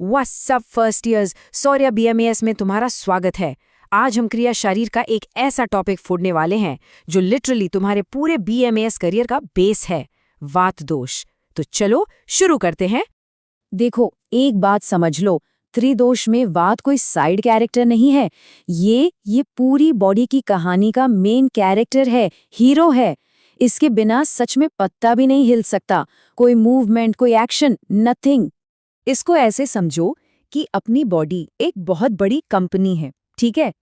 What's up first years, Shaurya BMS में तुम्हारा स्वागत है। आज हम क्रिया शरीर का एक ऐसा टॉपिक फोड़ने वाले हैं जो लिटरली तुम्हारे पूरे बीएमएस करियर का बेस है, वात दोष। तो चलो शुरू करते हैं। देखो, एक बात समझ लो, त्रिदोष में वात कोई साइड कैरेक्टर नहीं है। ये पूरी बॉडी की कहानी का मेन कैरेक्टर है, हीरो है। इसके बिना सच में पत्ता भी नहीं हिल सकता, कोई मूवमेंट, कोई एक्शन, नथिंग। इसको ऐसे समझो कि अपनी बॉडी एक बहुत बड़ी कंपनी है, ठीक है?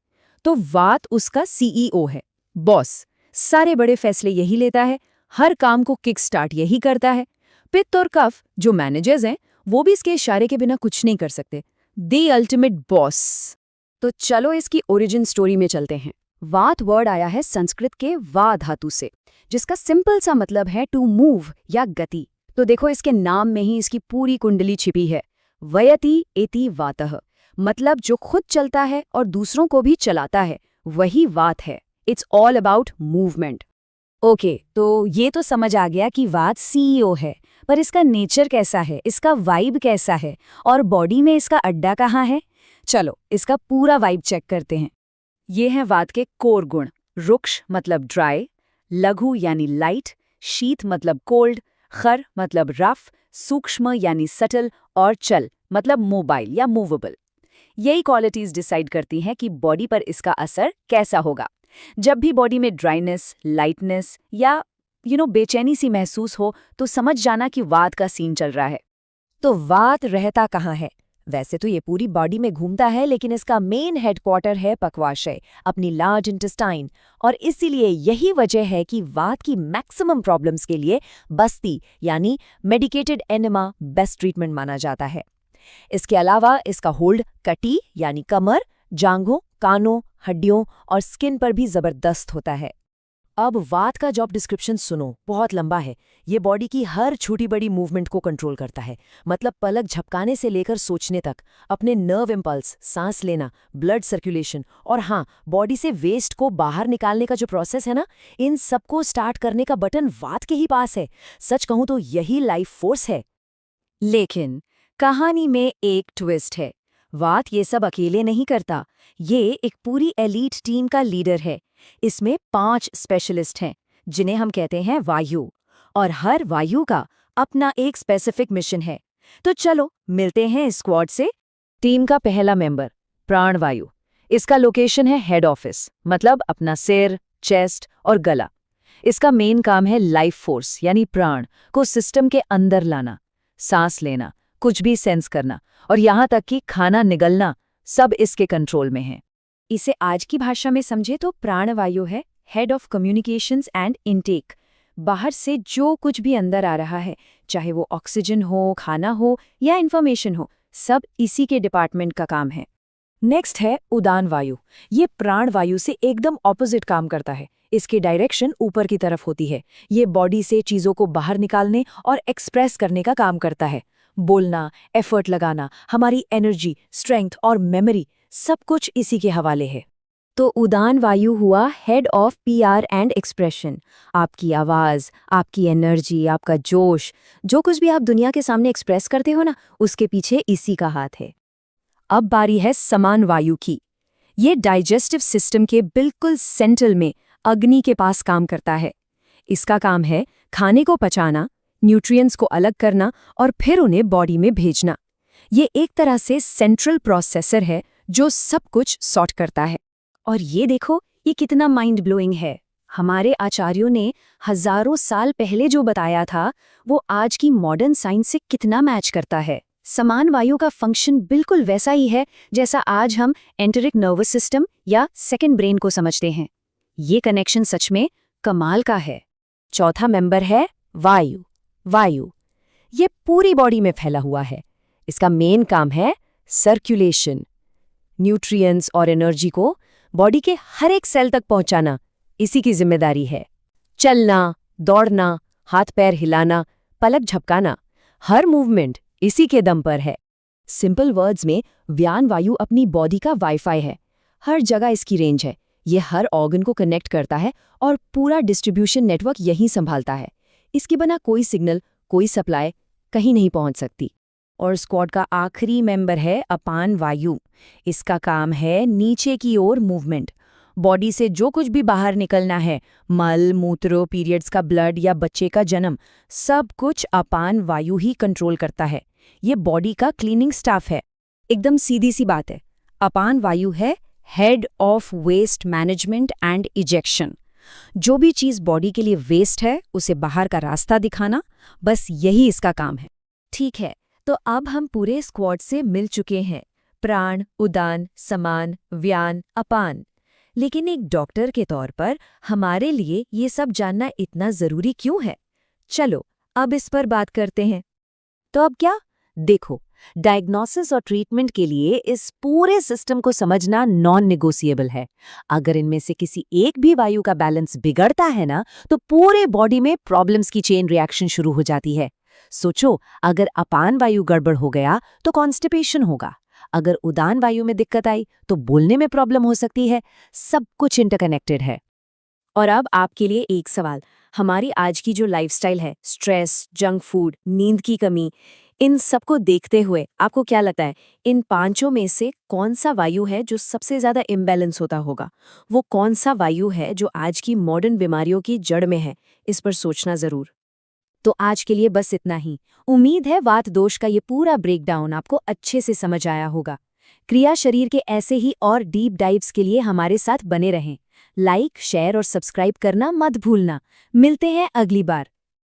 तो वात उसका सीईओ है, बॉस। सारे बड़े फैसले यही लेता है, हर काम को किक स्टार्ट यही करता है। पित्त और कफ जो मैनेजर्स हैं, वो भी इसके इशारे के बिना कुछ नहीं कर सकते। The ultimate boss. तो चलो इसकी ओरिजिन स्टोरी में चलते हैं। वात वर्ड आया है संस्कृत के वा धातु से, जिसका सिंपल सा मतलब है टू मूव या गति। तो देखो, इसके नाम में ही इसकी पूरी कुंडली छिपी है। वयति एति वातः, मतलब जो खुद चलता है और दूसरों को भी चलाता है, वही वात है। It's all about movement. Okay, तो ये तो समझ आ गया कि वात सीईओ है, पर इसका नेचर कैसा है, इसका वाइब कैसा है, और बॉडी में इसका अड्डा कहाँ है? चलो इसका पूरा वाइब चेक करते हैं। ये हैं वात के कोर गुण। रुक्ष मतलब ड्राई, लघु यानी लाइट, शीत मतलब कोल्ड, खर मतलब रफ, सूक्ष्म यानी सटल, और चल मतलब मोबाइल या मूवेबल। यही क्वालिटीज डिसाइड करती हैं कि बॉडी पर इसका असर कैसा होगा। जब भी बॉडी में ड्राइनेस, लाइटनेस या बेचैनी सी महसूस हो, तो समझ जाना कि वात का सीन चल रहा है। तो वात रहता कहाँ है? वैसे तो ये पूरी बॉडी में घूमता है, लेकिन इसका मेन हेडक्वार्टर है पक्वाशय, अपनी लार्ज इंटेस्टाइन। और इसीलिए यही वजह है कि वात की मैक्सिमम प्रॉब्लम्स के लिए बस्ती यानी मेडिकेटेड एनेमा बेस्ट ट्रीटमेंट माना जाता है। इसके अलावा इसका होल्ड कटी यानी कमर, जांघों, कानों, हड्डियों और स्किन पर भी जबरदस्त होता है। अब वात का जॉब डिस्क्रिप्शन सुनो, बहुत लंबा है। ये बॉडी की हर छोटी बड़ी मूवमेंट को कंट्रोल करता है, मतलब पलक झपकाने से लेकर सोचने तक। अपने नर्व इम्पल्स, सांस लेना, ब्लड सर्कुलेशन और हाँ, बॉडी से वेस्ट को बाहर निकालने का जो प्रोसेस है ना, इन सबको स्टार्ट करने का बटन वात के ही पास है। सच कहूं तो यही लाइफ फोर्स है। लेकिन कहानी में एक ट्विस्ट है। वात ये सब अकेले नहीं करता, ये एक पूरी एलीट टीम का लीडर है। इसमें 5 स्पेशलिस्ट हैं, जिन्हें हम कहते हैं वायु, और हर वायु का अपना एक स्पेसिफिक मिशन है। तो चलो मिलते हैं इस स्क्वाड से। टीम का पहला मेंबर प्राणवायु। इसका लोकेशन है हेड ऑफिस, मतलब अपना सिर, चेस्ट और गला। इसका मेन काम है लाइफ फोर्स यानी प्राण को सिस्टम के अंदर लाना, सांस लेना, कुछ भी सेंस करना, और यहाँ तक कि खाना निगलना, सब इसके कंट्रोल में है। इसे आज की भाषा में समझे तो प्राणवायु है head of communications and intake. बाहर से जो कुछ भी अंदर आ रहा है, चाहे वो ऑक्सीजन हो, खाना हो या इन्फॉर्मेशन हो, सब इसी के डिपार्टमेंट का काम है। नेक्स्ट है उदान वायु। ये प्राणवायु से एकदम ऑपोजिट काम करता है। इसकी डायरेक्शन ऊपर की तरफ होती है। ये बॉडी से चीजों को बाहर निकालने और एक्सप्रेस करने का काम करता है। बोलना, एफर्ट लगाना, हमारी एनर्जी, स्ट्रेंथ और मेमोरी, सब कुछ इसी के हवाले है। तो उदान वायु हुआ head of PR and expression. आपकी आवाज, आपकी एनर्जी, आपका जोश, जो कुछ भी आप दुनिया के सामने एक्सप्रेस करते हो ना, उसके पीछे इसी का हाथ है। अब बारी है समान वायु की। ये डाइजेस्टिव सिस्टम के बिल्कुल सेंट्रल में अग्नि के पास काम करता है। इसका काम है खाने को पचाना, न्यूट्रिएंट्स को अलग करना और फिर उन्हें बॉडी में भेजना। ये एक तरह से सेंट्रल प्रोसेसर है जो सब कुछ सॉर्ट करता है। और ये देखो, ये कितना माइंड ब्लोइंग है। हमारे आचार्यों ने हजारों साल पहले जो बताया था, वो आज की मॉडर्न साइंस से कितना मैच करता है। समान वायु का फंक्शन बिल्कुल वैसा ही है जैसा आज हम एंटेरिक नर्वस सिस्टम या सेकंड ब्रेन को समझते हैं। ये कनेक्शन सच में कमाल का है। चौथा मेंबर है वायु। वायु ये पूरी बॉडी में फैला हुआ है। इसका मेन काम है सर्कुलेशन, न्यूट्रिएंट्स और एनर्जी को बॉडी के हर एक सेल तक पहुंचाना इसी की जिम्मेदारी है। चलना, दौड़ना, हाथ पैर हिलाना, पलक झपकाना, हर मूवमेंट इसी के दम पर है। सिंपल वर्ड्स में व्यान वायु अपनी बॉडी का वाईफाई है। हर जगह इसकी रेंज है। ये हर ऑर्गन को कनेक्ट करता है और पूरा डिस्ट्रीब्यूशन नेटवर्क यहीं संभालता है। इसके बिना कोई सिग्नल, कोई सप्लाई कहीं नहीं पहुंच सकती। और स्क्वाड का आखिरी मेंबर है अपान वायु। इसका काम है नीचे की ओर मूवमेंट। बॉडी से जो कुछ भी बाहर निकलना है, मल, मूत्र, पीरियड्स का ब्लड या बच्चे का जन्म, सब कुछ अपान वायु ही कंट्रोल करता है। ये बॉडी का क्लीनिंग स्टाफ है। एकदम सीधी सी बात है। अपान वायु है head of waste management and ejection. जो भी चीज बॉडी के लिए वेस्ट है उसे बाहर का रास्ता दिखाना, बस यही इसका काम है। ठीक है, तो अब हम पूरे स्क्वाड से मिल चुके हैं, प्राण, उदान, समान, व्यान, अपान। लेकिन एक डॉक्टर के तौर पर हमारे लिए ये सब जानना इतना जरूरी क्यों है? चलो अब इस पर बात करते हैं। तो अब क्या? देखो, डायग्नोसिस और ट्रीटमेंट के लिए इस पूरे सिस्टम को समझना नॉन नेगोशिएबल है। अगर इनमें से किसी एक भी वायु का बैलेंस बिगड़ता है ना, तो पूरे बॉडी में प्रॉब्लम्स की चेन रिएक्शन शुरू हो जाती है। सोचो, अगर अपान वायु गड़बड़ हो गया तो कॉन्स्टिपेशन होगा। अगर उदान वायु में दिक्कत आई तो बोलने में प्रॉब्लम हो सकती है। सब कुछ इंटरकनेक्टेड है। और अब आपके लिए एक सवाल। हमारी आज की जो लाइफस्टाइल है, स्ट्रेस, जंक फूड, नींद की कमी, इन सबको देखते हुए आपको क्या लगता है, इन पांचों में से कौन सा वायु है जो सबसे ज्यादा इम्बैलेंस होता होगा? वो कौन सा वायु है जो आज की मॉडर्न बीमारियों की जड़ में है? इस पर सोचना जरूर। तो आज के लिए बस इतना ही। उम्मीद है वात दोष का ये पूरा ब्रेकडाउन आपको अच्छे से समझ आया होगा। क्रिया शरीर के ऐसे ही और डीप डाइव्स के लिए हमारे साथ बने रहें। लाइक, शेयर और सब्सक्राइब करना मत भूलना। मिलते हैं अगली बार।